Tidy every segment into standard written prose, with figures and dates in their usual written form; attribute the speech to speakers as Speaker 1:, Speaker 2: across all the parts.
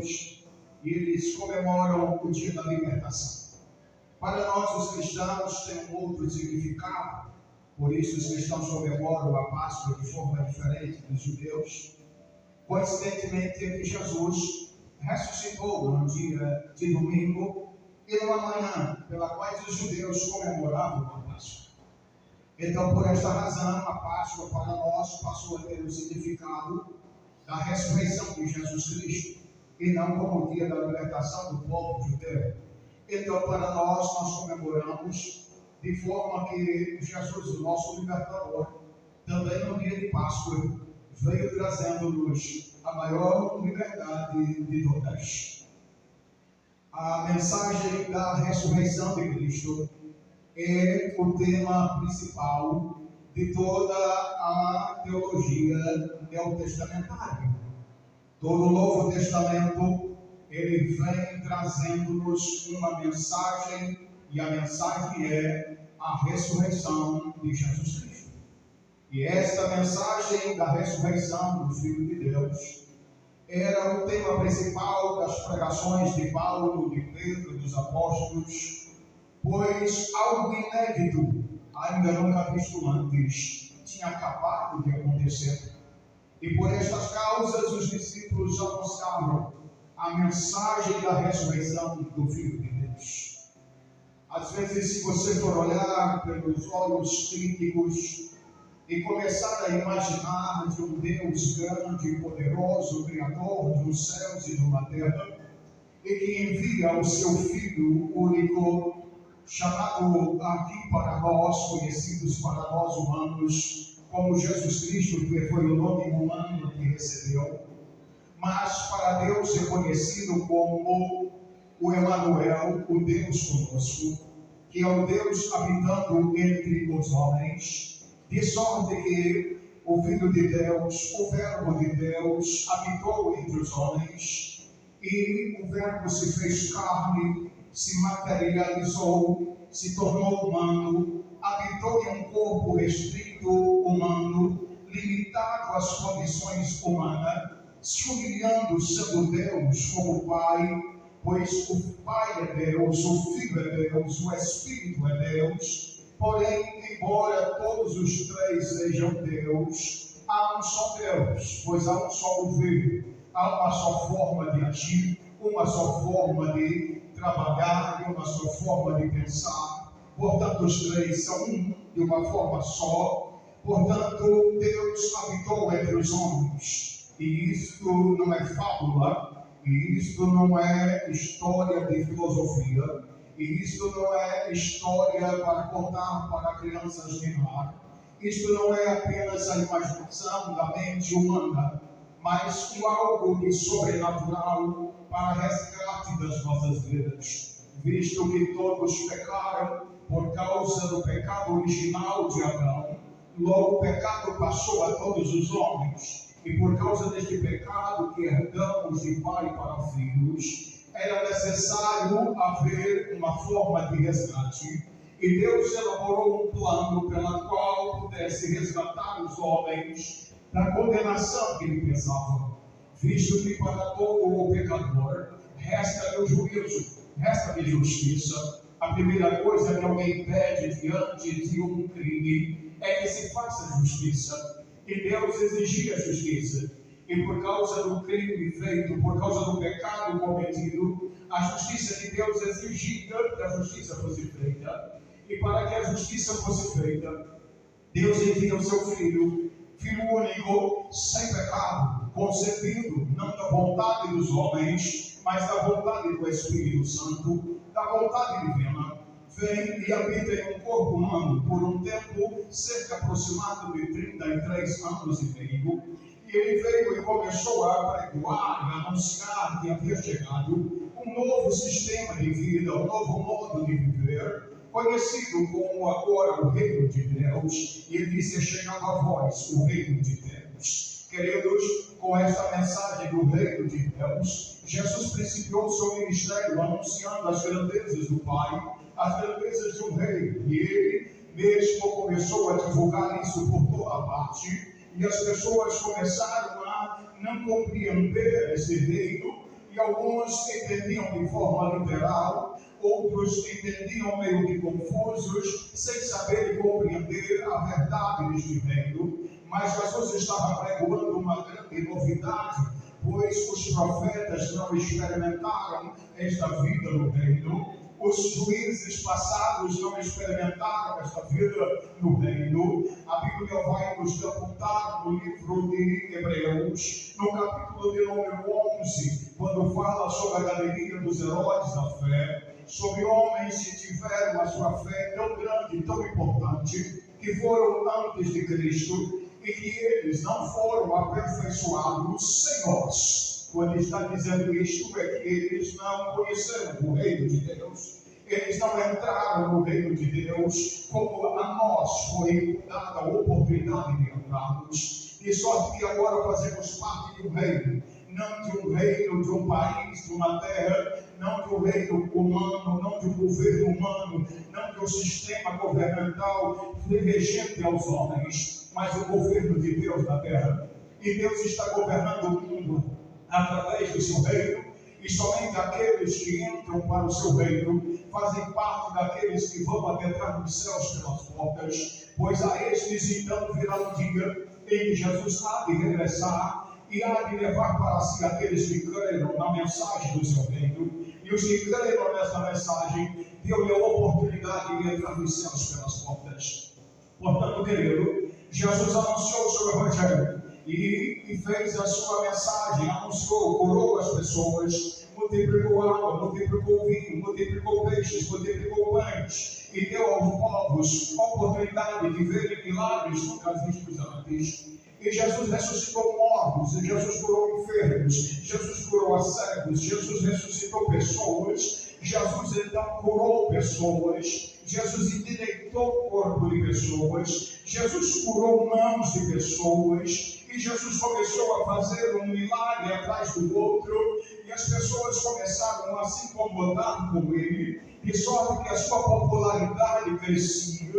Speaker 1: judeus, e eles comemoram o dia da libertação. Para nós, os cristãos, tem um outro significado, por isso os cristãos comemoram a Páscoa de forma diferente dos judeus. Coincidentemente, é que Jesus ressuscitou no dia de domingo e numa manhã pela qual os judeus comemoravam a Páscoa. Então, por esta razão, a Páscoa para nós passou a ter o significado da ressurreição de Jesus Cristo, e não como o dia da libertação do povo judeu. Então, para nós comemoramos de forma que Jesus, o nosso libertador, também no dia de Páscoa, veio trazendo-nos a maior liberdade de todas. A mensagem da ressurreição de Cristo é o tema principal de toda a teologia neotestamentária. Todo o Novo Testamento, ele vem trazendo-nos uma mensagem, e a mensagem é a ressurreição de Jesus Cristo. E esta mensagem da ressurreição do Filho de Deus era o tema principal das pregações de Paulo, de Pedro, dos apóstolos, pois algo inédito, ainda nunca visto antes, tinha acabado de acontecer. E por estas causas os discípulos anunciaram a mensagem da ressurreição do Filho de Deus. Às vezes, se você for olhar pelos olhos críticos e começar a imaginar de um Deus grande e poderoso, Criador dos céus e da terra, e que envia o seu Filho único, chamado aqui para nós, conhecidos para nós humanos, como Jesus Cristo, que foi o nome humano que recebeu, mas para Deus é conhecido como o Emanuel, o Deus conosco, que é o Deus habitando entre os homens, de sorte que o Filho de Deus, o Verbo de Deus, habitou entre os homens, e o Verbo se fez carne, se materializou, se tornou humano, habitou em um corpo restrito, humano, limitado às condições humanas, se humilhando sendo Deus como Pai, pois o Pai é Deus, o Filho é Deus, o Espírito é Deus. Porém, embora todos os três sejam Deus, há um só Deus, pois há um só governo, há uma só forma de agir, uma só forma de trabalhar, uma só forma de pensar. Portanto, os três são um, de uma forma só. Portanto, Deus habitou entre os homens. E isto não é fábula, e isto não é história de filosofia, e isto não é história para contar para crianças de lar. Isto não é apenas a imaginação da mente humana, mas algo de sobrenatural para resgate das nossas vidas, visto que todos pecaram por causa do pecado original de Adão. Logo o pecado passou a todos os homens, e por causa deste pecado que herdamos de pai para filhos, era necessário haver uma forma de resgate, e Deus elaborou um plano pela qual pudesse resgatar os homens da condenação que lhe pesava, visto que para todo o pecador resta o juízo, resta a justiça. A primeira coisa que alguém pede diante de um crime é que se faça justiça. E Deus exigia justiça. E por causa do crime feito, por causa do pecado cometido, a justiça de Deus exigia que a justiça fosse feita. E para que a justiça fosse feita, Deus envia o seu Filho, Filho único, sem pecado, concebido não da vontade dos homens, mas da vontade do Espírito Santo, da vontade divina. Vem e habita em um corpo humano por um tempo cerca aproximado de 33 anos e meio. E ele veio e começou a pregoar, a anunciar que havia chegado um novo sistema de vida, um novo modo de viver, conhecido como agora o reino de Deus. E ele disse: é chegado a vós o reino de Deus. Queridos, com esta mensagem do reino de Deus, Jesus principiou seu ministério anunciando as grandezas do Pai, as grandezas de um rei, e ele mesmo começou a divulgar isso por toda parte, e as pessoas começaram a não compreender esse reino, e alguns entendiam de forma literal, outros entendiam meio que confusos, sem saber e compreender a verdade deste reino. Mas Jesus estava pregando uma grande novidade, pois os profetas não experimentaram esta vida no reino. Os juízes passados não experimentaram esta vida no reino. A Bíblia vai nos apontar no livro de Hebreus, no capítulo de número 11, quando fala sobre a galeria dos heróis da fé, sobre homens que tiveram a sua fé tão grande, tão importante, que foram antes de Cristo e que eles não foram aperfeiçoados sem nós. Quando está dizendo isto, é que eles não conheceram o reino de Deus. Eles não entraram no reino de Deus como a nós foi dada a oportunidade de entrarmos. De sorte que agora fazemos parte de um reino. Não de um reino, de um país, de uma terra, não de um reino humano, não de um governo humano, não de um sistema governamental regente aos homens, mas o governo de Deus na terra. E Deus está governando o mundo através do seu reino, e somente aqueles que entram para o seu reino fazem parte daqueles que vão adentrar nos céus pelas portas, pois a estes então virá o dia em que Jesus há de regressar e há de levar para si aqueles que creram na mensagem do seu reino, e os que creram nessa mensagem deu-lhe a oportunidade de entrar nos céus pelas portas. Portanto, querido, Jesus anunciou o seu evangelho e fez a sua mensagem, anunciou, curou as pessoas, multiplicou água, multiplicou vinho, multiplicou peixes, multiplicou pães, e deu aos povos a oportunidade de verem milagres nunca vistos antes. E Jesus ressuscitou mortos, e Jesus curou enfermos, Jesus curou cegos, Jesus ressuscitou pessoas, Jesus então curou pessoas, Jesus endireitou o corpo de pessoas, Jesus curou mãos de pessoas, e Jesus começou a fazer um milagre atrás do outro, e as pessoas começaram a se incomodar com ele, de sorte que a sua popularidade crescia,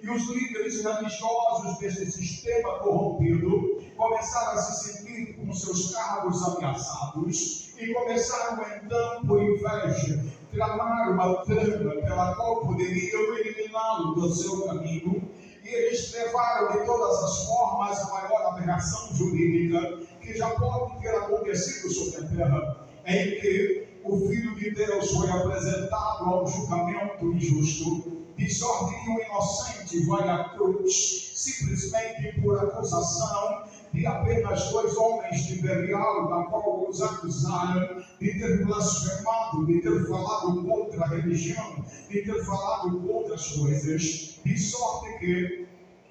Speaker 1: e os líderes religiosos desse sistema corrompido começaram a se sentir com seus cargos ameaçados, e começaram então, por inveja, tramar uma trama pela qual poderiam eliminá-lo do seu caminho. E eles levaram de todas as formas a maior aberração jurídica que já pode ter acontecido sobre a terra, em que o Filho de Deus foi apresentado ao julgamento injusto, de sorte que o inocente vai à cruz, simplesmente por acusação de apenas 2 homens de Belial, da qual os acusaram de ter blasfemado, de ter falado contra a religião, de ter falado contra as coisas, de sorte que,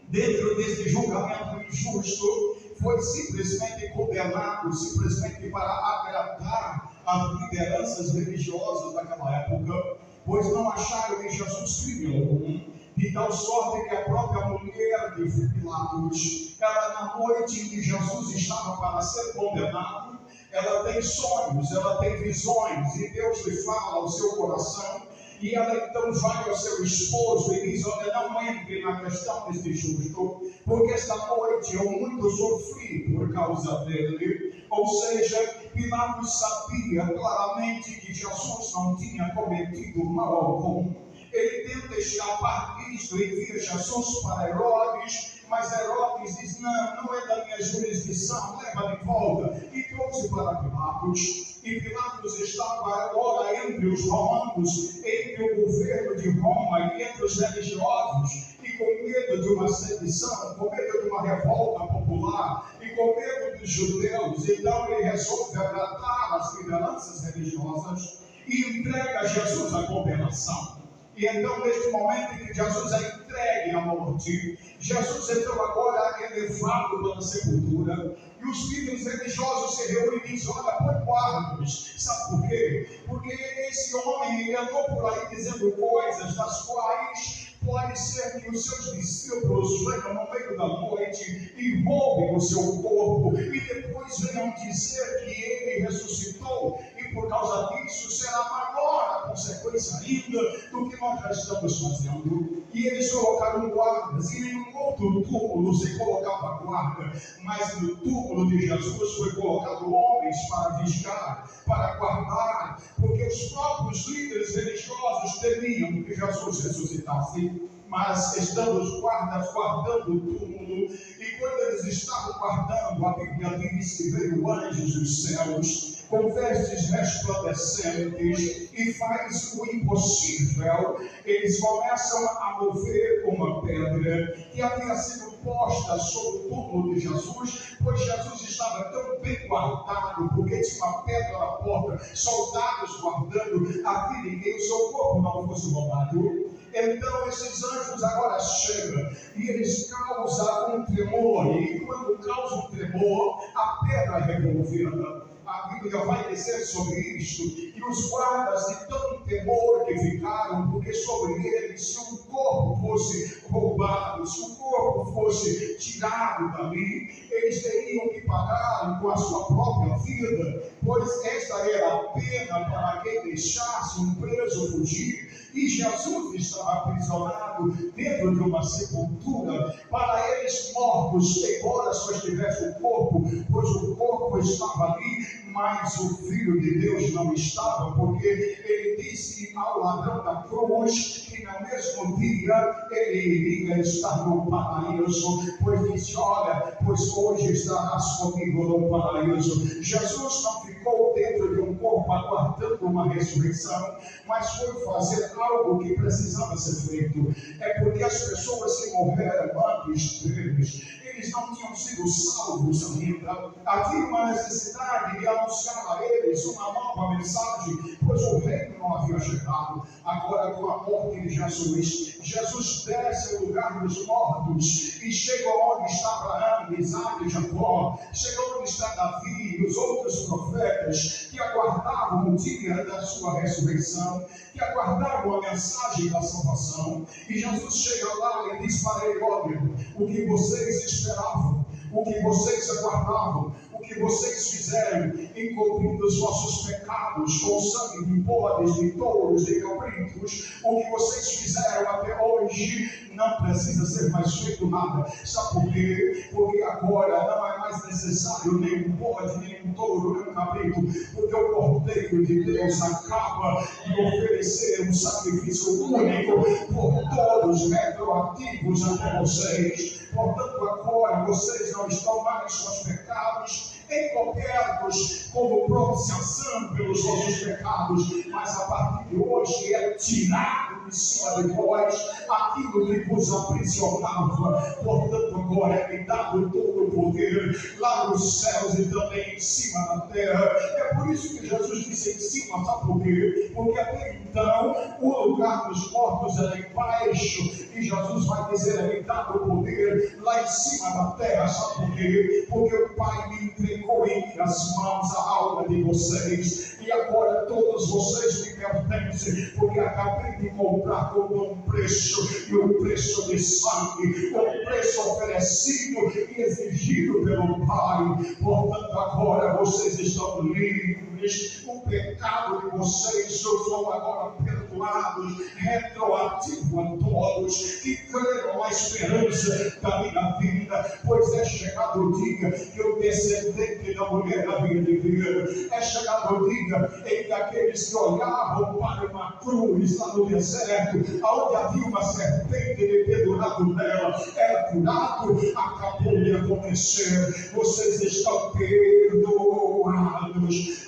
Speaker 1: dentro desse julgamento injusto, foi simplesmente condenado, simplesmente para agradar as lideranças religiosas daquela época, pois não acharam em Jesus crime algum, de tal sorte que a própria mulher de Pilatos, ela na noite em que Jesus estava para ser condenado, ela tem sonhos, ela tem visões, e Deus lhe fala ao seu coração, e ela então vai ao seu esposo e diz: olha, não entre na questão deste justo, porque esta noite eu muito sofri por causa dele. Ou seja, Pilatos sabia claramente que Jesus não tinha cometido mal algum. Ele tenta escapar disto e envia Jesus para Herodes, mas Herodes diz: não é da minha jurisdição, leva de volta, e trouxe para Pilatos. E Pilatos estava agora entre os romanos, entre o governo de Roma e entre os religiosos, e com medo de uma sedição, com medo de uma revolta popular, e com medo dos judeus, então ele resolve agradar as lideranças religiosas e entrega Jesus à condenação. E então, neste momento em que Jesus é entregue à morte, Jesus então agora é levado para a sepultura, e os líderes religiosos se reúnem e dizem: olha, põe guardas. Sabe por quê? Porque esse homem, ele andou por aí dizendo coisas das quais pode ser que os seus discípulos venham no meio da noite e roubem o seu corpo, e depois venham dizer que ele ressuscitou, e por causa disso será maior a consequência ainda do que nós já estamos fazendo. E eles colocaram guardas, e em um outro túmulo se colocava guarda, mas no túmulo de Jesus foi colocado homens para vigiar, para guardar, porque os próprios líderes religiosos temiam que Jesus ressuscitasse. Mas estando os guardas guardando o túmulo, e quando eles estavam guardando, a Bíblia diz que veio anjos dos céus, com vestes resplandecentes, e faz o impossível. Eles começam a mover uma pedra que havia sido posta sobre o túmulo de Jesus, pois Jesus estava tão bem guardado, porque tinha uma pedra na porta, soldados guardando, a fim de que o seu corpo não fosse roubado. Então esses anjos agora chegam e eles causam um tremor, e quando causam um tremor, a pedra é removida. A Bíblia vai dizer sobre isto, e os guardas de tanto temor que ficaram, porque sobre eles, se o corpo fosse roubado, se o corpo fosse tirado dali, eles teriam que pagar com a sua própria vida, pois esta era a pena para quem deixasse um preso fugir. E Jesus estava aprisionado dentro de uma sepultura. Para eles mortos, embora só estivesse o corpo, pois o corpo estava ali, mas o Filho de Deus não estava, porque ele disse ao ladrão da cruz que no mesmo dia ele iria estar no paraíso, pois disse: olha, pois hoje estarás comigo no paraíso. Jesus não ficou dentro de um corpo aguardando uma ressurreição, mas foi fazer algo que precisava ser feito. É porque as pessoas que morreram antes deles, eles não tinham sido salvos ainda. Havia uma necessidade de anunciar a eles uma nova mensagem, pois o reino não havia chegado. Agora, com a morte de Jesus, Jesus desce ao lugar dos mortos e chega onde está Abraão, Isaac e Jacó, chega onde está Davi e os outros profetas que aguardavam o dia da sua ressurreição, que aguardavam a mensagem da salvação. E Jesus chega lá e diz para ele: olha, o que vocês esperavam, o que vocês aguardavam, o que vocês fizeram, encobrindo os vossos pecados com sangue de bodes, de touros, de cabritos, o que vocês fizeram até hoje, não precisa ser mais feito nada. Sabe por quê? Porque agora não é mais necessário nem um bode, nem um touro, nem um cabrito, porque o Cordeiro de Deus acaba de oferecer um sacrifício único por todos, retroativos até vocês. Portanto, agora vocês não estão mais com os pecados encobertos como propiciação pelos vossos pecados, mas a partir de hoje é tirado de cima de vós aquilo que vos aprisionava. Portanto, agora é dado todo o poder lá nos céus e também em cima da terra. É por isso que Jesus disse em cima, sabe por quê? Porque até então o lugar dos mortos era embaixo, e Jesus vai dizer: é dado o poder lá em cima da terra. Sabe por quê? Porque o Pai me entregou em minhas mãos a alma de vocês, e agora todos vocês me pertencem, porque acabei de comprar com um preço, e um preço de sangue, um preço oferecido e exigido pelo Pai. Portanto, agora vocês estão livres, o pecado de vocês são agora perdoados, retroativo a todos que creram na esperança da minha vida, pois é chegado o dia que o descendente da mulher havia de vir. É chegado o dia em que aqueles que olhavam para uma cruz lá no deserto, onde havia uma serpente pendurado nela, era curado, acabou de acontecer. Vocês estão perdoados.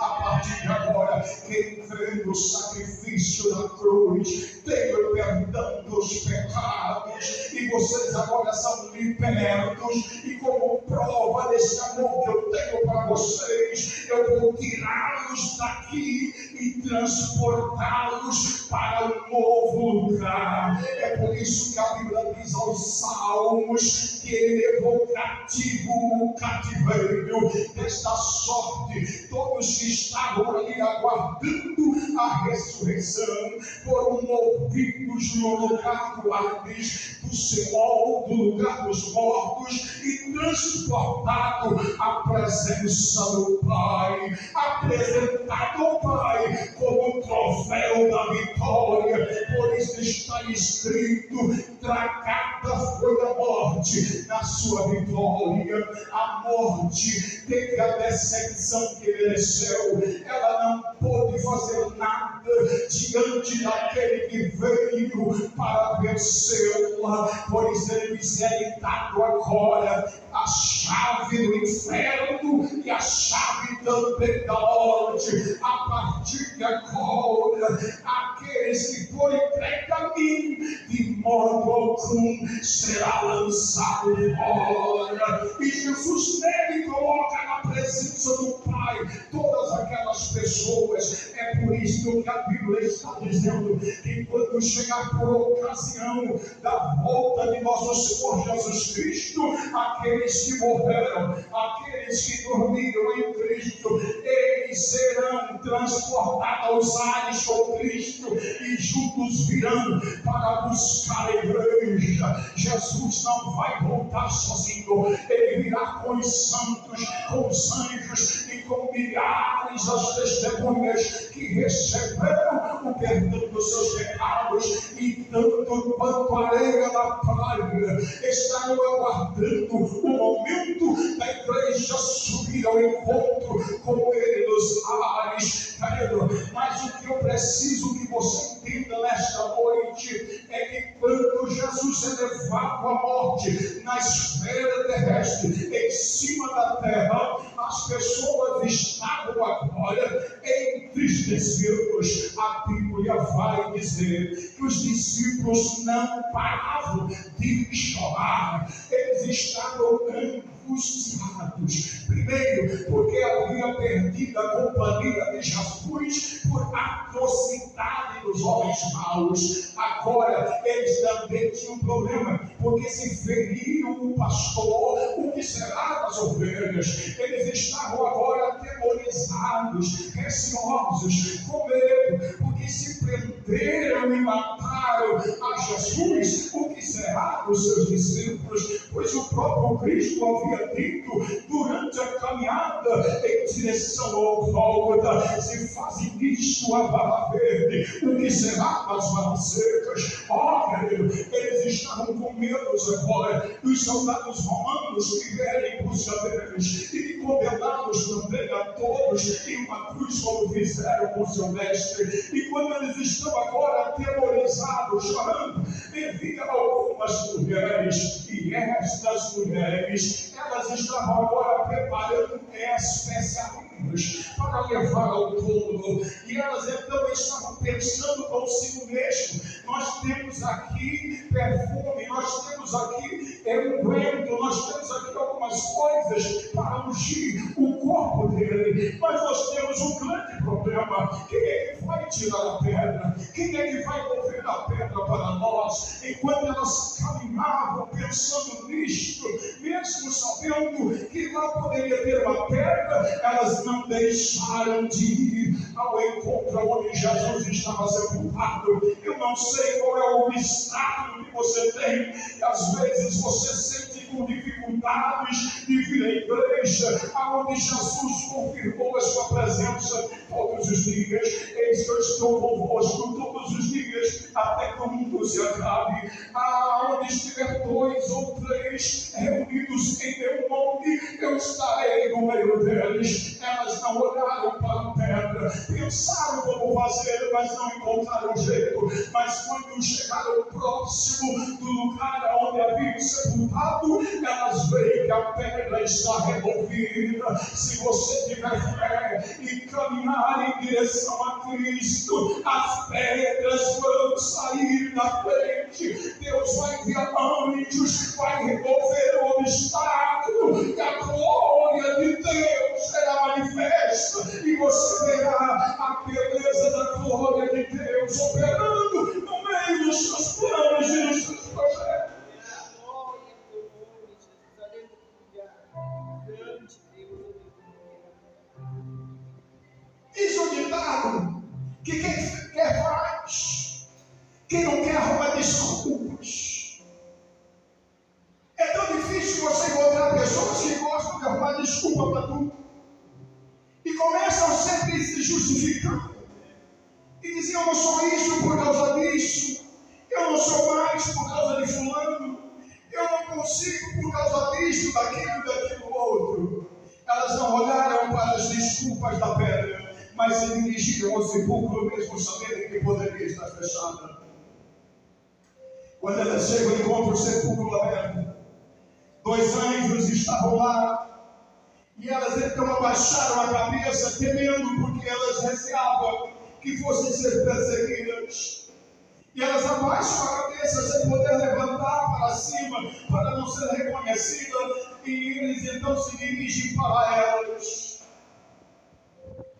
Speaker 1: A partir de agora, quem crê no sacrifício da cruz tem o perdão dos pecados, e vocês agora são libertos. E como prova desse amor que eu tenho para vocês, eu vou tirá-los daqui e transportá-los para um novo lugar. É por isso que a Bíblia diz aos Salmos que ele levou cativo o cativeiro. Desta sorte, todos que estavam ali aguardando a ressurreição foram movidos no lugar do Hades, do Seol, do lugar dos mortos, e transportados à presença do Pai, apresentado ao Pai como um troféu anel da vitória. Por isso está escrito: tragada foi a morte na sua vitória. A morte teve a decepção que mereceu. Ela não pôde fazer nada diante daquele que veio para vencê-la. Por isso ele lhe é dado agora a chave do inferno e a chave também da morte. A partir de agora, aqueles que forem entregues a mim, de modo algum será lançado fora. E Jesus nele coloca na presença do Pai todas aquelas pessoas. É por isso que a Bíblia está dizendo que quando chegar por ocasião da volta de nosso Senhor Jesus Cristo, aqueles que morreram, aqueles que dormiram em Cristo, eles serão transportados aos ares com Cristo e juntos virão para buscar a igreja. Jesus não vai voltar sozinho, ele virá com os santos, com os anjos e com milhares das testemunhas que receberam o perdão dos seus pecados, e tanto quanto a areia da praia estarão aguardando o momento da igreja subir ao encontro com ele nos ares. Mas o que eu preciso que você entenda nesta noite é que quando Jesus é levado à morte na esfera terrestre, em cima da terra, as pessoas estavam agora entristecidos. A Bíblia vai dizer que os discípulos não paravam de chorar. Eles estavam angustiados. Primeiro, porque havia perdido a companhia de Jesus por atrocidade dos homens maus. Agora, eles também tinham um problema, porque se feriram o pastor, o que será das ovelhas? Eles estavam agora atemorizados, receosos, com medo, porque se prenderam e mataram a Jesus, o que será dos seus discípulos? Pois o próprio Cristo havia dito durante a caminhada em direção ao Gólgota: se fazem isto a vara verde, o que será das varas secas? Eles estavam com medo agora dos soldados romanos que vierem em busca deles e de condená-los também a todos em uma cruz, como fizeram com seu mestre. E quando eles estão agora atemorizados, chorando, envia algumas mulheres, e estas mulheres, elas estavam agora preparando especiarias para levar ao túmulo, e elas então estavam pensando consigo mesmo: nós temos aqui perfume, nós temos aqui unguento, nós temos aqui algumas coisas para ungir o corpo dele, mas nós temos um grande problema. Quem é que vai tirar a pedra? Quem é que vai mover a pedra para nós? Enquanto elas caminhavam pensando nisto, mesmo sabendo que lá poderia ter uma pedra, elas não deixaram de ir ao encontro onde Jesus estava sepultado. Eu não sei qual é o obstáculo que você tem, e às vezes você sente com dificuldades de vir à igreja, aonde Jesus confirmou a sua presença todos os dias. Eis que eu estou convosco todos os dias, até que o mundo se acabe. Aonde estiver 2 ou 3 reunidos em meu nome, eu estarei no meio deles. Elas não olharam para a pedra, pensaram como fazer, mas não encontraram jeito. Mas quando chegaram próximo do lugar onde haviam sepultado, elas veem que a pedra está removida. Se você tiver fé e caminhar em direção a Cristo, as pedras vão sair da frente. Deus vai enviar anjos, vai remover o obstáculo, e a glória de Deus será manifesta, e você verá a beleza da glória de Deus operando no meio dos seus planos e dos seus projetos. Diz o ditado que quem quer faz, quem não quer arruma desculpas. É tão difícil você encontrar pessoas que gostam de arrumar desculpa para tudo e começam sempre se justificando e diziam: eu não sou isso por causa disso, eu não sou mais por causa de fulano, eu não consigo por causa disso, daquilo outro. Elas não olharam para as desculpas da pedra, mas se dirigiram ao sepulcro mesmo sabendo que poderia estar fechada. Quando elas chegam, encontram o sepulcro aberto. 2 anjos estavam lá. E elas então abaixaram a cabeça, temendo, porque elas receavam que fossem ser perseguidas. E elas abaixam a cabeça sem poder levantar para cima, para não ser reconhecida. E eles então se dirigem para elas.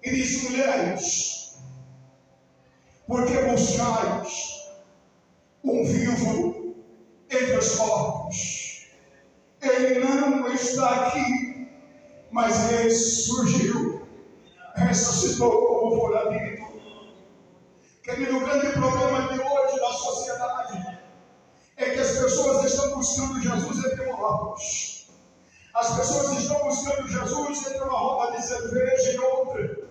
Speaker 1: E diz: mulheres, por que buscais um vivo entre os mortos? Ele não está aqui, mas ressurgiu, ressuscitou como fora dito. Querido, o grande problema de hoje da sociedade é que as pessoas estão buscando Jesus entre mortos. As pessoas estão buscando Jesus entre uma roda de cerveja e outra.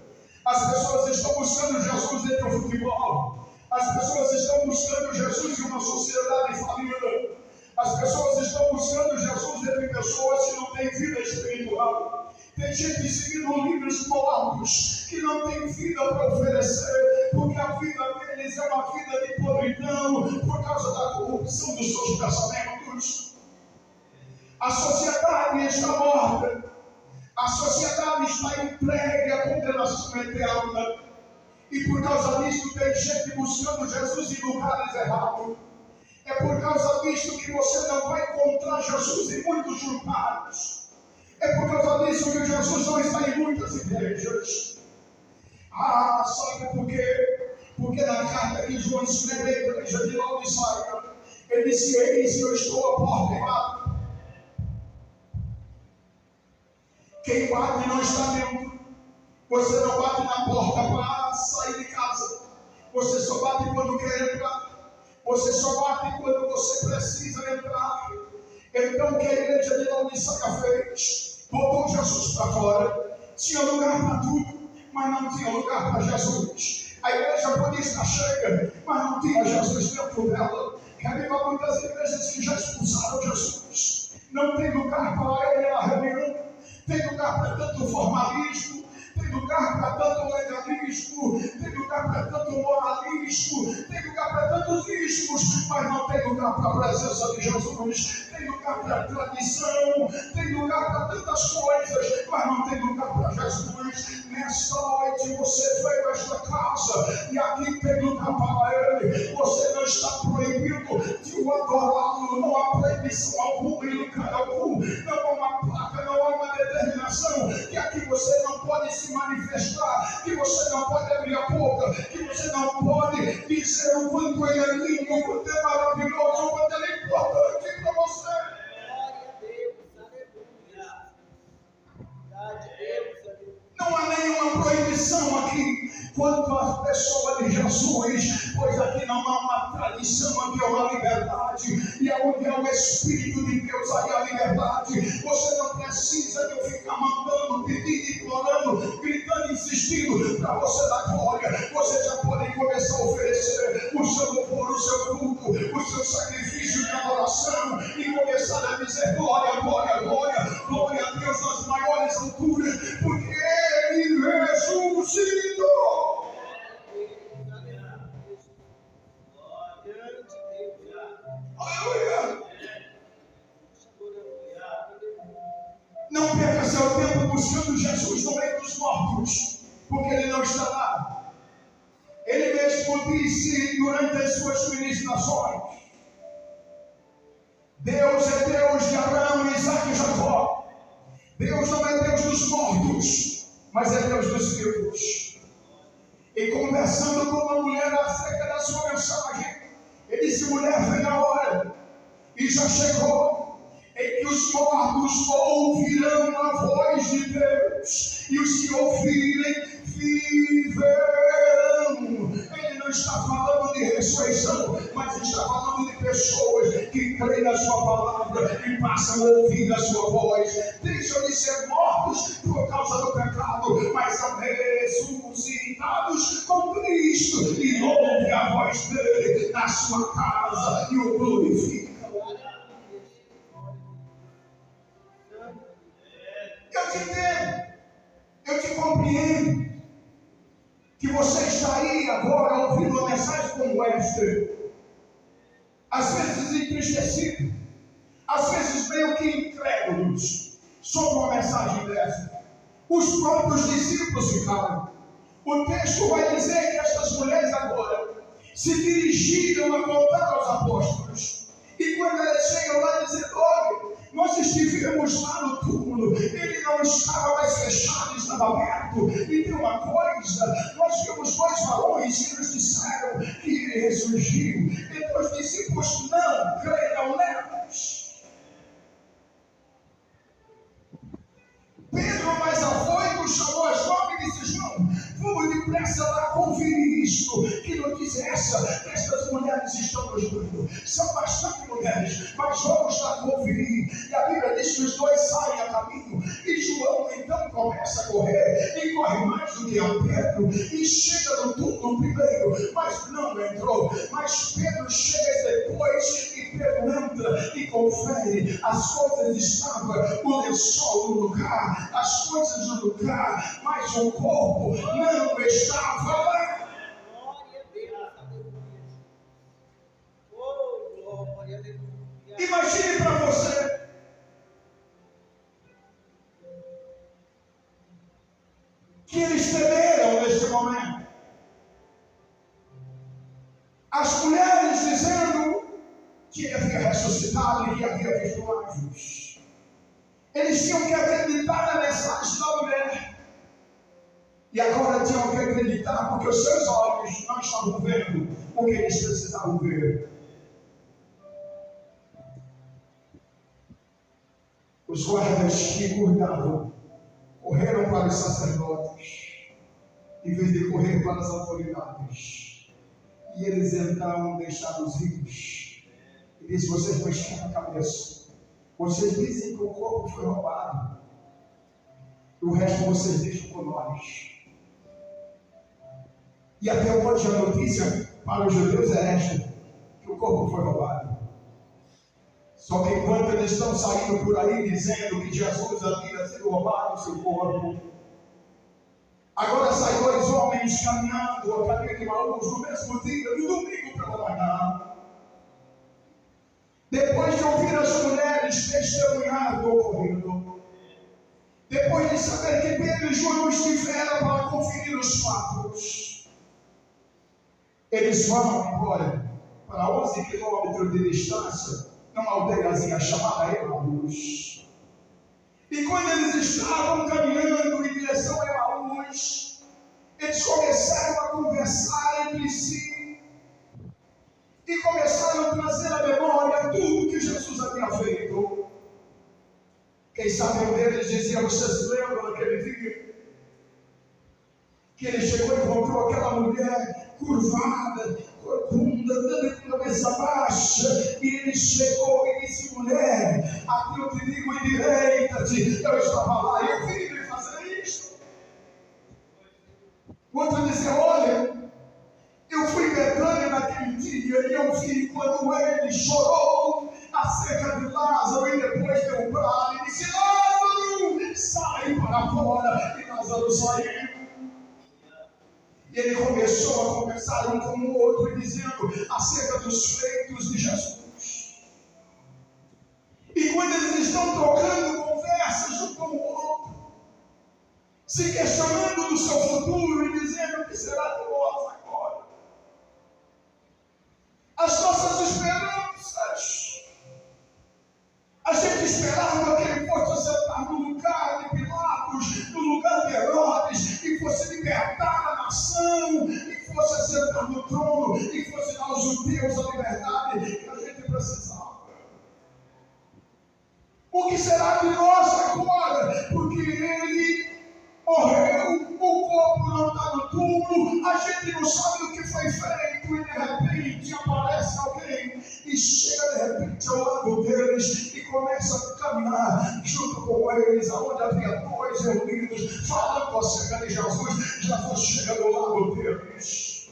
Speaker 1: As pessoas estão buscando Jesus entre o futebol. As pessoas estão buscando Jesus em uma sociedade falida. As pessoas estão buscando Jesus entre pessoas que não têm vida espiritual. Tem gente seguindo livros mortos que não tem vida para oferecer, porque a vida deles é uma vida de podridão por causa da corrupção dos seus pensamentos. A sociedade está morta. A sociedade está entregue à condenação eterna. E por causa disso tem gente buscando Jesus em lugares errados. É por causa disso que você não vai encontrar Jesus em muitos lugares. É por causa disso que Jesus não está em muitas igrejas. Sabe por quê? Porque na carta que João escreveu à igreja de Laodiceia, ele disse: eis que eu estou à porta e bato. Quem bate não está dentro. Você não bate na porta para sair de casa. Você só bate quando quer entrar. Você só bate quando você precisa entrar. Então o que a igreja de Laodiceia fez? Botou Jesus para fora. Tinha lugar para tudo, mas não tinha lugar para Jesus. A igreja podia estar cheia, mas não tinha Jesus dentro dela. Há muitas igrejas que já expulsaram Jesus. Não tem lugar para ele na reunião. Tem lugar para tanto formalismo. Tem lugar para tanto legalismo, tem lugar para tanto moralismo, tem lugar para tantos ismos, mas não tem lugar para a presença de Jesus. Tem lugar para tradição, tem lugar para tantas coisas, mas não tem lugar para Jesus. Nesta noite você veio a esta casa e aqui tem lugar para Ele. Você não está proibido de o adorá-lo, não há proibição alguma em lugar algum, não há uma placa, não há uma determinação que aqui você não pode se manifestar, que você não pode abrir a boca, que você não pode dizer o quanto ele é lindo, o quanto é maravilhoso, o quanto ele é importante para você.
Speaker 2: Glória a Deus, aleluia. Verdade, Deus, aleluia.
Speaker 1: Não há nenhuma proibição aqui quanto à pessoa de Jesus, pois aqui não há uma tradição, aqui há uma liberdade, e aonde é o Espírito de Deus, aí há liberdade. Você não precisa de eu ficar mandando, pedindo, implorando, gritando, insistindo para você dar glória. Você já pode começar a oferecer o seu louvor, o seu culto, o seu sacrifício de adoração e começar a dizer glória, glória, glória, glória a Deus nas maiores alturas, porque Ele ressuscitou. Aleluia! Não perca seu tempo buscando Jesus no meio dos mortos, porque Ele não está lá. Ele mesmo disse durante as suas ministrações: Deus é Deus de Abraão, Isaac e Jacó. Deus não é Deus dos mortos, mas é Deus dos vivos. E conversando com uma mulher acerca da sua mensagem, ele disse: mulher, vem a hora, e já chegou, em que os mortos ouvirão a voz de Deus, e os que ouvirem viverão. Ele não está falando de ressurreição, mas está falando de pessoas que creem na sua palavra e passam a ouvir a sua voz. Deixam de ser mortos por causa do pecado, mas são ressuscitados com Cristo. Cristo e ouve a voz dele na sua casa e o glorifica. Eu te entendo, eu te compreendo que você está aí agora ouvindo uma mensagem como esta, às vezes entristecido, às vezes meio que incrédulos sobre uma mensagem dessa. Os próprios discípulos ficaram. O texto vai dizer que estas mulheres agora se dirigiram a contar aos apóstolos. E quando elas chegam lá dizendo: olha, nós estivemos lá no túmulo, ele não estava mais fechado, estava aberto. E tem uma coisa, nós vimos 2 varões que nos disseram que ele ressurgiu. Então os discípulos não creram nelas. Pedro, mais afoito, chamou a jovem e disse: João, vamos depressa lá conferir isto. Que notícia é essa? Que estas mulheres estão nos dando. São bastante mulheres, mas vamos lá conferir. E a Bíblia diz que os 2 saem a caminho. E João então começa a correr. E corre mais do que a Pedro. E chega no túmulo primeiro, mas não entrou. Mas Pedro chega depois. E Pedro entra e confere. As coisas estavam, o lençol no lugar, as coisas no lugar, mas o corpo não estava lá.
Speaker 2: Glória a Deus, aleluia. Oh, glória, aleluia.
Speaker 1: Imagine para você que eles temeram neste momento. As mulheres dizendo que ele havia ressuscitado e que havia visto anjos. Eles tinham que acreditar na mensagem da mulher. E agora tinham que acreditar porque os seus olhos não estavam vendo o que eles precisavam ver. Os guardas que guardavam correram para os sacerdotes, em vez de correr para as autoridades. E eles então deixaram os ricos. E disse: vocês não esquentam a cabeça. Vocês dizem que o corpo foi roubado. O resto vocês deixam com nós. E até hoje a notícia para os judeus é esta: que o corpo foi roubado. Só que enquanto eles estão saindo por aí dizendo que Jesus havia sido roubado o seu corpo, agora saem 2 homens caminhando ao caminho de Emaús no mesmo dia, no domingo pela manhã. Depois de ouvir as mulheres testemunhar do ocorrido, depois de saber que Pedro e João estiveram para conferir os fatos, eles vão embora para 11 quilômetros de distância, numa aldeiazinha chamada Emaús. E quando eles estavam caminhando em direção a Emaús, eles começaram a conversar entre si e começaram a trazer à memória tudo que Jesus havia feito. Quem sabe um deles dizia: vocês lembram daquele dia que ele chegou e encontrou aquela mulher curvada, corcunda, andando com a cabeça baixa, e ele chegou e disse: mulher, aqui eu te digo, endireita-te. Eu estava lá e eu vi ele fazer isso. O outro dizia: olha, eu fui em Betânia naquele dia e eu vi quando ele chorou acerca de Lázaro e depois deu para ele e disse: Lázaro, sai para fora. E Lázaro saiu. E ele começou a conversar um com o outro, dizendo acerca dos feitos de Jesus. E quando eles estão trocando conversas um com o outro, se questionando do seu futuro e dizendo: o que será de nós agora? As nossas esperanças. A gente esperava que ele fosse sentar no lugar de Pilatos, no lugar de Herodes, e fosse libertar a nação, e fosse sentar no trono, e fosse dar aos judeus a liberdade que a gente precisava. O que será de nós agora? Porque ele morreu, o corpo não está no túmulo, a gente não sabe o que foi feito, e de repente aparece alguém e chega de repente ao lado deles e começa a caminhar junto com eles, aonde havia 2 reunidos falando acerca de Jesus. Jesus chega do lado deles.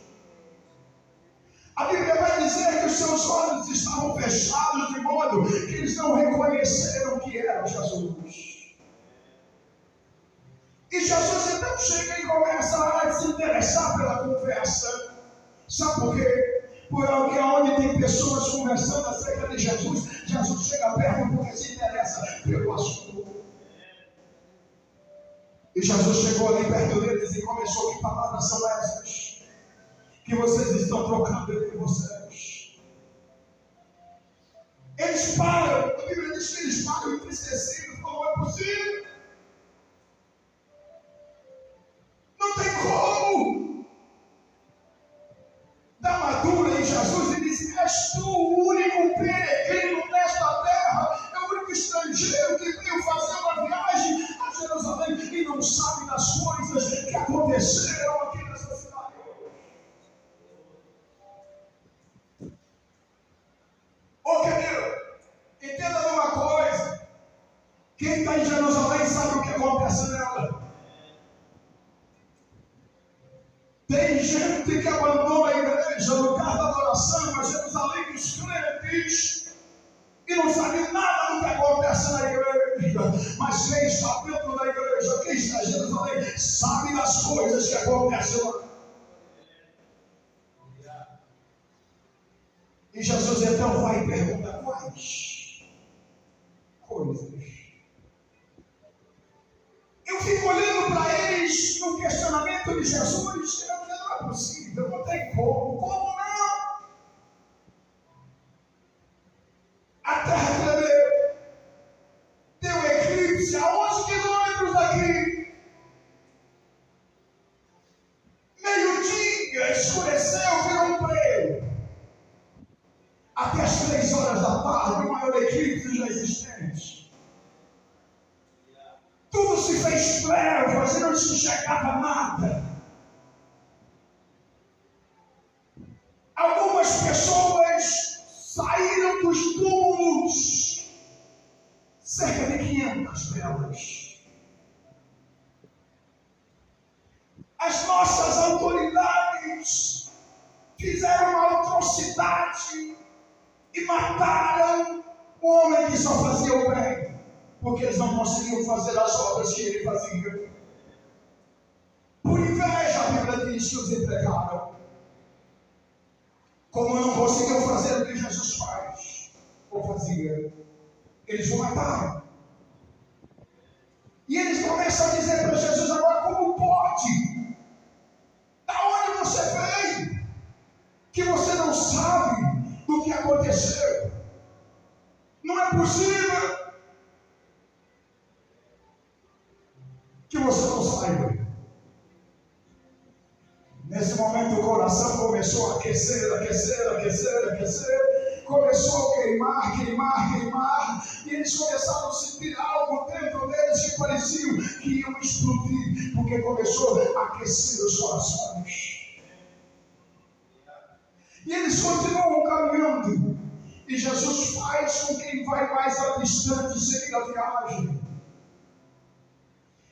Speaker 1: dizer que os seus olhos estavam fechados de modo que eles não reconheceram que era Jesus. E Jesus então chega e começa a se interessar pela conversa. Sabe por quê? Porque onde tem pessoas conversando acerca de Jesus, Jesus chega perto porque se interessa pelo assunto. E Jesus chegou ali perto deles e começou: que palavras são essas que vocês estão trocando entre vocês? Eles param, a Bíblia diz que eles param entristecidos, não é possível. Não tem como. Dá uma dura em Jesus e diz: és tu o único peregrino nesta terra, é o único estrangeiro que veio fazer uma viagem a Jerusalém e não sabe das coisas que aconteceram aqui nessa cidade. Ô querido, entenda de uma coisa: quem está em Jerusalém sabe o que acontece nela. Tem gente que abandona a igreja, o lugar da adoração, a Jerusalém dos crentes, e não sabe nada do que acontece na igreja. Mas quem está dentro da igreja, quem está em Jerusalém, sabe das coisas que acontecem lá. E Jesus então vai e pergunta: quais coisas? Eu fico olhando para eles no questionamento de Jesus, eu dizendo: não é possível, não tem como não? A terra tremeu, deu eclipse a 11 quilômetros daqui, meio-dia, escureceu, virou um breu. Até as 3 horas da tarde, o maior eclipse já existente. Tudo se fez trevas e não se enxergava nada. Algumas pessoas saíram dos túmulos, cerca de 500 delas. As nossas autoridades fizeram uma atrocidade e mataram o homem que só fazia o bem, porque eles não conseguiam fazer as obras que ele fazia. Por inveja, a Bíblia diz que os entregaram. Como não conseguiam fazer o que Jesus faz ou fazia, eles o mataram. E eles começam a dizer para Jesus: agora, como pode? Da onde você veio? Que você não sabe do que aconteceu? Não é possível que você não saiba. Nesse momento o coração começou a aquecer, começou a queimar, e eles começaram a sentir algo dentro deles que parecia que iam explodir, porque começou a aquecer os corações. E eles continuam caminhando, e Jesus faz com quem vai mais a distante seguir a viagem.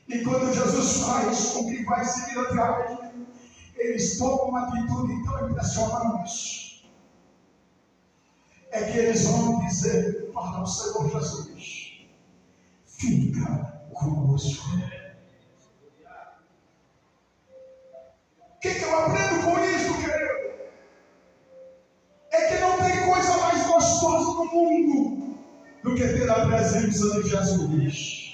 Speaker 1: E quando Jesus faz com quem vai seguir a viagem, eles tomam uma atitude tão impressionante. É que eles vão dizer para o Senhor Jesus: fica conosco. O que eu aprendo com isso, querido? É que não tem coisa mais gostosa no mundo do que ter a presença de Jesus.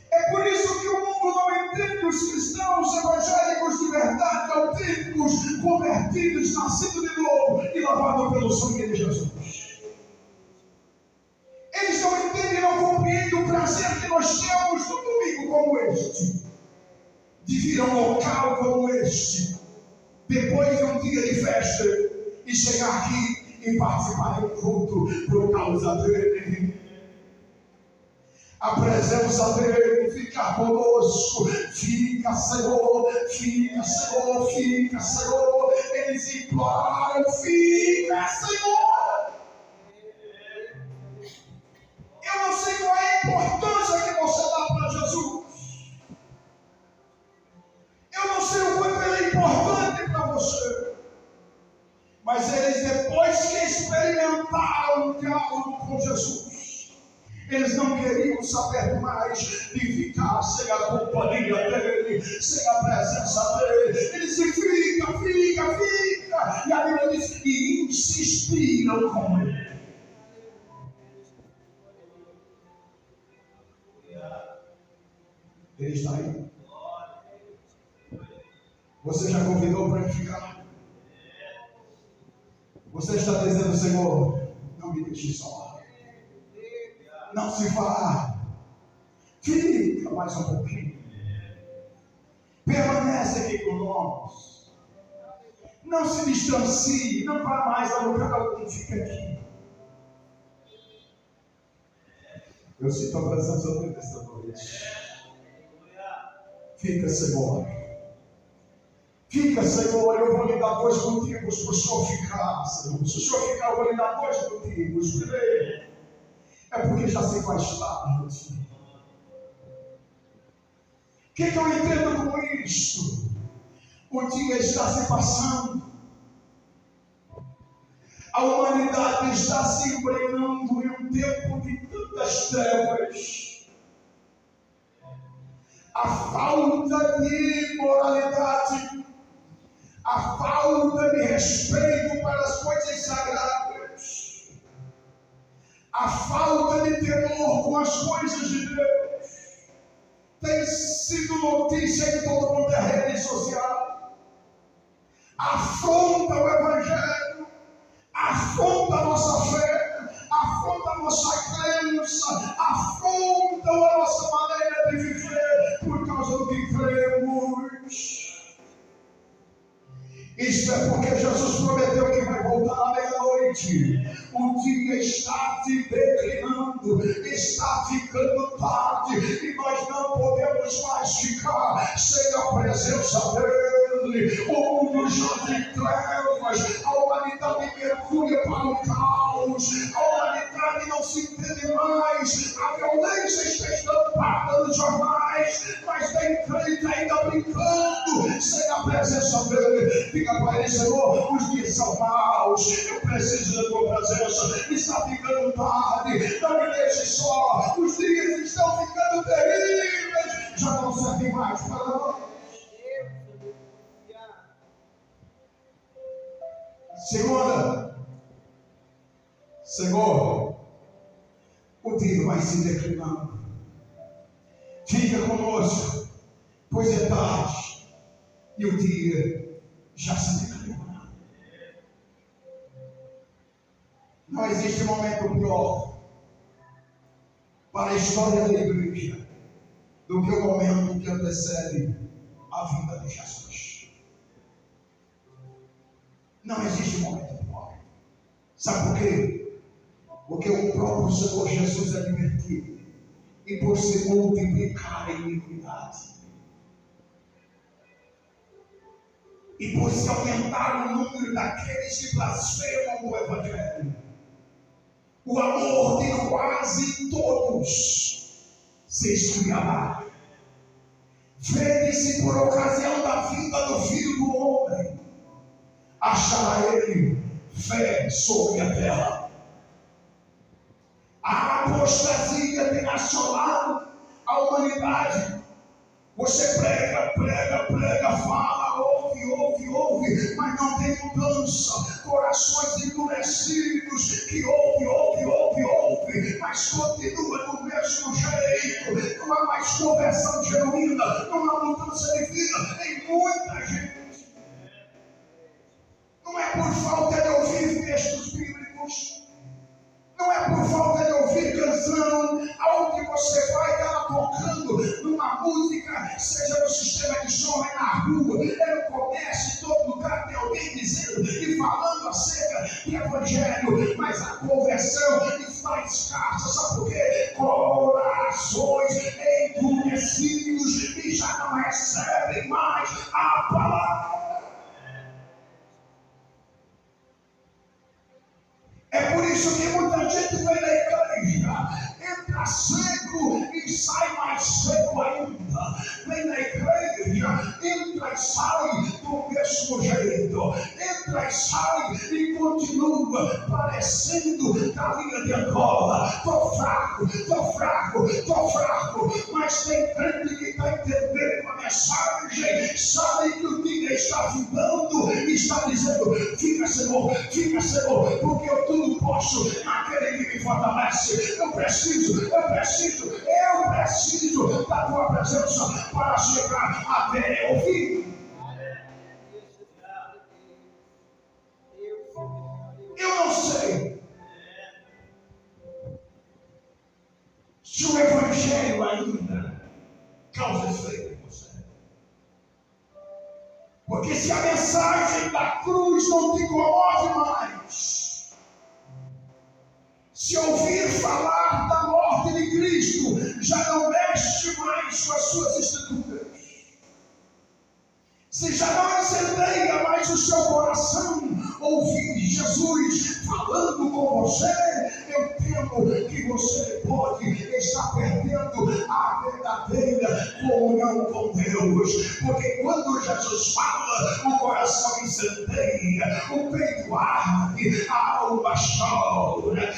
Speaker 1: É por isso que o mundo não entende os cristãos evangélicos de verdade, autênticos, convertidos, nascidos de novo e lavados pelo sangue de Jesus. Eles não entendem, não compreendem o prazer que nós temos num domingo como este, de vir a um local como este, depois de um dia de festa, e chegar aqui e participar do culto por causa dele. A presença dele fica conosco. Fica, Senhor, fica, Senhor, fica, Senhor. Eles imploram: fica, Senhor. Eu não sei qual é a importância que você dá para Jesus. Eu não sei o quanto ele é importante para você. Mas eles depois que experimentaram o diálogo com Jesus, eles não queriam saber mais de ficar sem a companhia dele, sem a presença dele. Eles diziam: fica. E a Bíblia diz que insistiram com ele. Ele está aí. Você já convidou para ele ficar? Você está dizendo: Senhor, não me deixe só. Não se vá. Fica mais um pouquinho. Permanece aqui conosco. Não se distancie. Não vá mais a lugar algum. Fica aqui. Eu sinto a presença dele esta noite. Fica, Senhor. Fica, Senhor. Eu vou lhe dar 2 motivos para o Senhor ficar, Senhor. Se o Senhor ficar, eu vou lhe dar 2 motivos. Primeiro, é porque já se faz tarde. O que eu entendo com isto? O dia está se passando. A humanidade está se embrenhando em um tempo de tantas trevas. A falta de moralidade, a falta de respeito para as coisas sagradas, a falta de temor com as coisas de Deus, tem sido notícia em todo quanto é rede social. Afronta o Evangelho, afronta a nossa fé, afronta a nossa crença, afronta a nossa maneira de viver por causa do que cremos. Isso é porque Jesus prometeu que vai voltar à meia-noite. O dia está se declinando, está ficando tarde, e nós não podemos mais ficar sem a presença dele. O mundo já em trevas, a humanidade mergulha para o caos, a humanidade não se entende mais, a violência está estampada nos jornais, mas tem crente ainda brincando sem a presença dele. Fica para ele: Senhor, os dias são maus, eu preciso da tua presença, está ficando tarde, não me deixe só, os dias estão ficando terríveis, já não serve mais para nós. Senhor, o dia vai se declinando. Fica conosco, pois é tarde e o dia já se declinou. Não existe momento pior para a história da igreja do que o momento que antecede a vinda de Jesus. Não existe momento pior. Sabe por quê? Porque o próprio Senhor Jesus advertiu: e por se multiplicar a iniquidade, e por se aumentar o número daqueles que blasfemam o Evangelho, o amor de quase todos se esfriará. Vede-se por ocasião da vinda do Filho do Homem, achará ele fé sobre a terra. A apostasia tem assolado a humanidade. Você prega, fala, ouve, mas não tem mudança. Corações endurecidos que ouve, mas continua do mesmo jeito. Não há mais conversão genuína, não há mudança de vida em muita gente. Não é por falta de ouvir textos bíblicos, não é por falta de ouvir canção. Aonde você vai, está tocando numa música, seja no sistema de som, é na rua, é no comércio, em todo lugar tem alguém dizendo e falando acerca de Evangelho, mas a conversão está escassa. Sabe por quê? Corações endurecidos e já não recebem mais a palavra. É por isso que muita gente vem na igreja, entra seco e sai mais seco ainda. Vem na igreja, entra e sai do mesmo jeito. Entra e sai e continua parecendo galinha de Angola. Tô fraco. Mas tem crente que está entendendo a mensagem, sabe que o dia está findando e está dizendo: fica Senhor, porque eu tudo posso naquele que me fortalece. Eu preciso da tua presença para chegar até o fim. Eu não sei se o Evangelho ainda causa efeito em você. Porque se a mensagem da cruz não te comove mais, se ouvir falar da morte de Cristo já não mexe mais com as suas estruturas, se já não incendeia mais o seu coração ouvir Jesus falando com você, eu temo que você pode estar perdendo a verdadeira comunhão com Deus. Porque quando Jesus fala, o coração incendeia, o peito arde, a alma chora.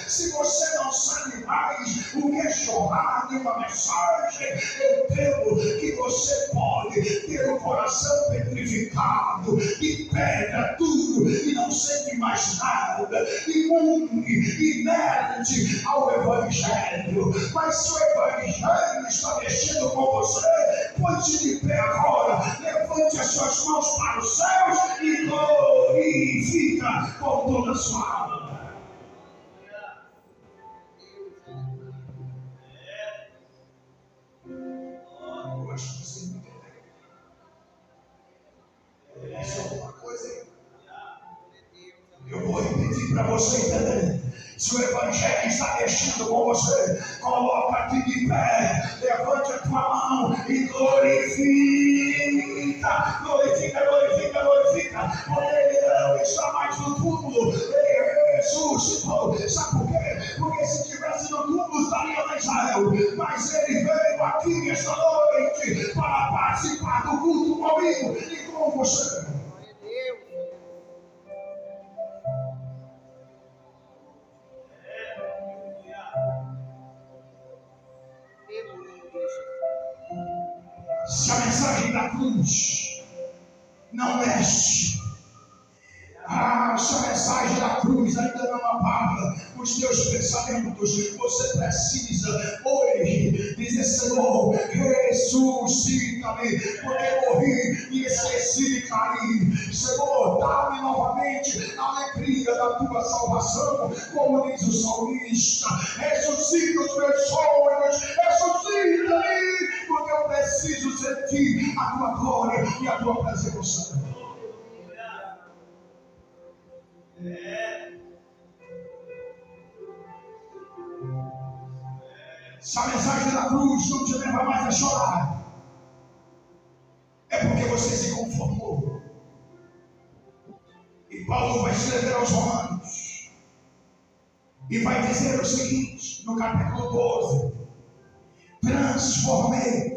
Speaker 1: Se você não sabe mais o que é chorar de uma mensagem, eu temo que você pode ter o coração petrificado e pega tudo e não sente mais nada, imune, inerte ao Evangelho. Mas se o Evangelho está mexendo com você, põe-se de pé agora, levante as suas mãos para os céus e glorifica com toda a sua alma. Eu acho que você não entendeu. Isso é alguma coisa aí. Eu vou repetir para você entender. Se o Evangelho está mexendo com você, coloca-te de pé, levante a tua mão e glorifica. Porque ele não está mais no túmulo, ele ressuscitou. Sabe por quê? Porque se estivesse no túmulo estaria na Israel, mas ele veio aqui esta noite para participar do culto comigo e com você. Se a mensagem da cruz não mexe, se a mensagem da cruz ainda não apaga os teus pensamentos, você precisa hoje dizer: Senhor, ressuscita-me, porque morri e esqueci de cair. Senhor, dá-me novamente a alegria da tua salvação, como diz o salmista. Ressuscita os meus sonhos, ressuscita-me, porque eu preciso sentir a tua glória e a tua presença. Se a mensagem da cruz não te leva mais a chorar, é porque você se conformou. E Paulo vai escrever aos Romanos e vai dizer o seguinte, no capítulo 12: transformei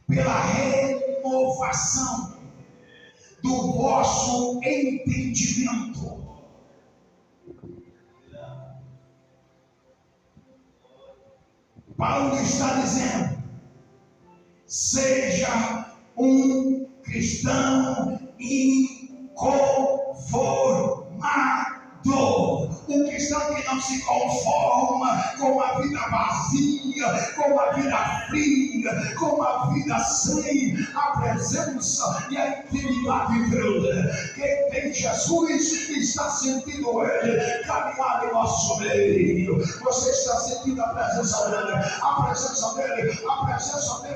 Speaker 1: pela renovação do vosso entendimento. Paulo está dizendo: seja um cristão inconformado. Um cristão que não se conforma com a vida vazia, com a vida fria, com a vida sem a presença e a intimidade de Deus. Quem tem Jesus está sentindo Ele caminhar em nosso meio. Você está sentindo a presença dEle. A presença dEle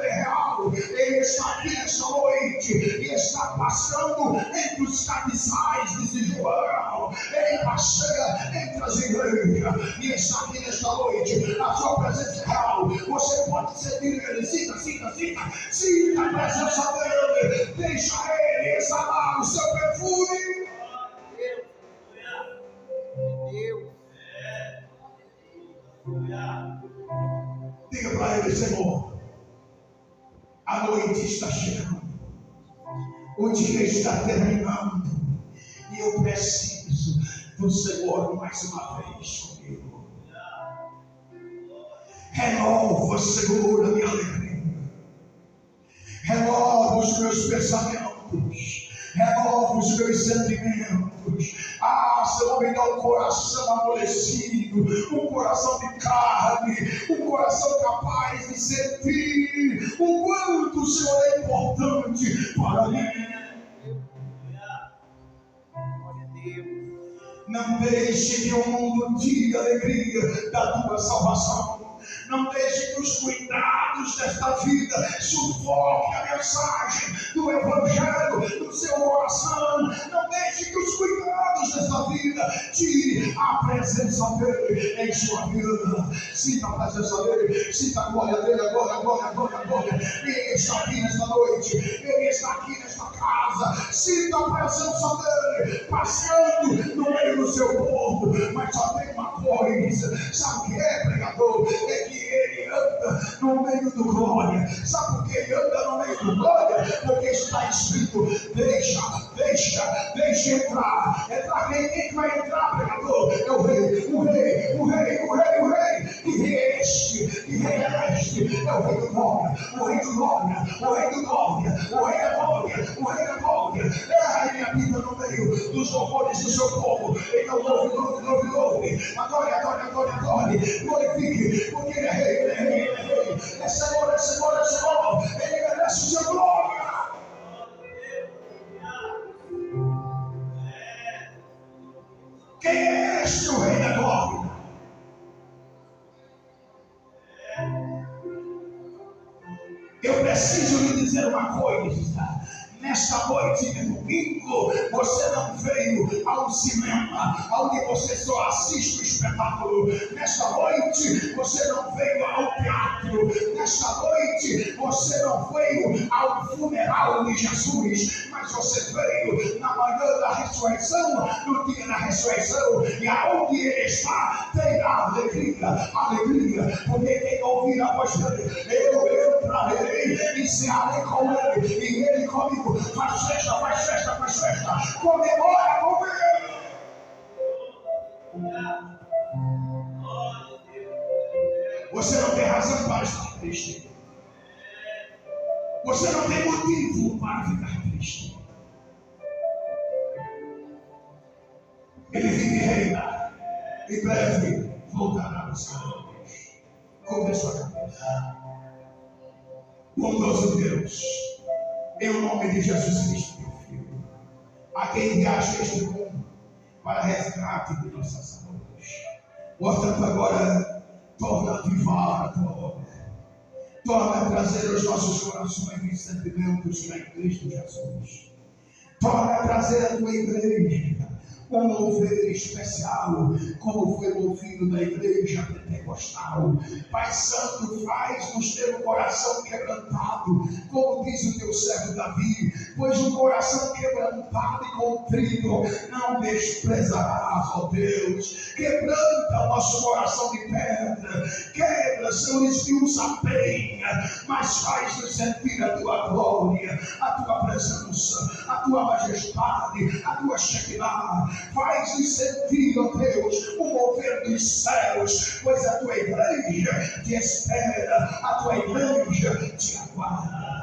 Speaker 1: é real. Ele está aqui nesta noite e está passando entre os cabeçais de João. Ele passeia entre as igrejas e está aqui nesta noite. A sua presença é real. Você pode sentir Ele. Sinta a presença dEle. Deixa Ele exalar o seu perfume. Diga para Ele: Senhor, A noite está chegando. O dia está terminando. E eu preciso do Senhor mais uma vez comigo. Renova, Senhor, a minha alegria. Renova os meus pensamentos. Renova os meus sentimentos. Senhor, me dá um coração amolecido, um coração de carne, um coração capaz de sentir o quanto o Senhor é importante para mim. Não deixe que o mundo tire a alegria da tua salvação. Não deixe que os cuidados desta vida sufoquem a mensagem do Evangelho do seu coração. Não deixe que os cuidados desta vida tire a presença dele em sua vida. Sinta a presença dele, sinta a glória dele agora, agora, agora, agora. Ele está aqui nesta noite, ele está aqui nesta casa. Sinta a presença dele passando no meio do seu povo. Mas só tem uma coisa, sabe o que é, pregador? É que ele anda no meio do glória. Sabe por que ele anda no meio do glória? Porque está escrito: deixa entrar. Entrar quem que vai entrar, pregador? É o rei, o rei, o rei, o rei, o rei. Que rei é este? Que rei é este? É o rei do glória, o rei do glória, o rei do glória, o rei da glória, o rei da glória. Ele habita no meio dos louvores do seu povo. Então louve, louve, louve, louve. Adore, adore, adore, adore. Glorifique, porque ele é rei, ele é rei, ele é rei. É Senhor, é Senhor, é Senhor. Ele merece o seu glória. Quem é este, o rei da glória? Eu preciso lhe dizer uma coisa. Nesta noite de domingo, você não veio ao cinema, onde você só assiste o espetáculo. Nesta noite, você não veio ao teatro. Nesta noite, você não veio ao funeral de Jesus. Mas você veio na manhã da ressurreição, no dia da ressurreição. E aonde ele está, tem alegria, alegria. Porque quem ouvir a voz dele, eu entrarei e cearei com ele, e ele comigo. Faz festa, faz festa, faz festa. Comemora com ele. Você não tem razão para estar triste. Você não tem motivo para ficar triste. Ele vive e reina. Em breve voltará nos caminhos. Cobre sua cabeça. Bondoso Deus, em nome de Jesus Cristo, meu Filho, a quem viaja este mundo para resgate de nossas almas. Portanto, agora, torna a avivar a tua obra. Torna a trazer aos nossos corações os sentimentos que há em Cristo Jesus. Torna a trazer a tua igreja um mover especial, como foi movido na igreja pentecostal. Pai Santo, faz-nos ter um coração quebrantado, como diz o teu servo Davi, pois um coração quebrantado e contrito não desprezarás, ó Deus. Quebranta o nosso coração de pedra, quebra, Senhor, esmiuça a penha, mas faz-nos sentir a tua glória, a tua presença, a tua majestade, a tua Shekinah. Faz-nos sentir, ó Deus, o mover dos céus, pois a tua igreja te espera, a tua igreja te aguarda.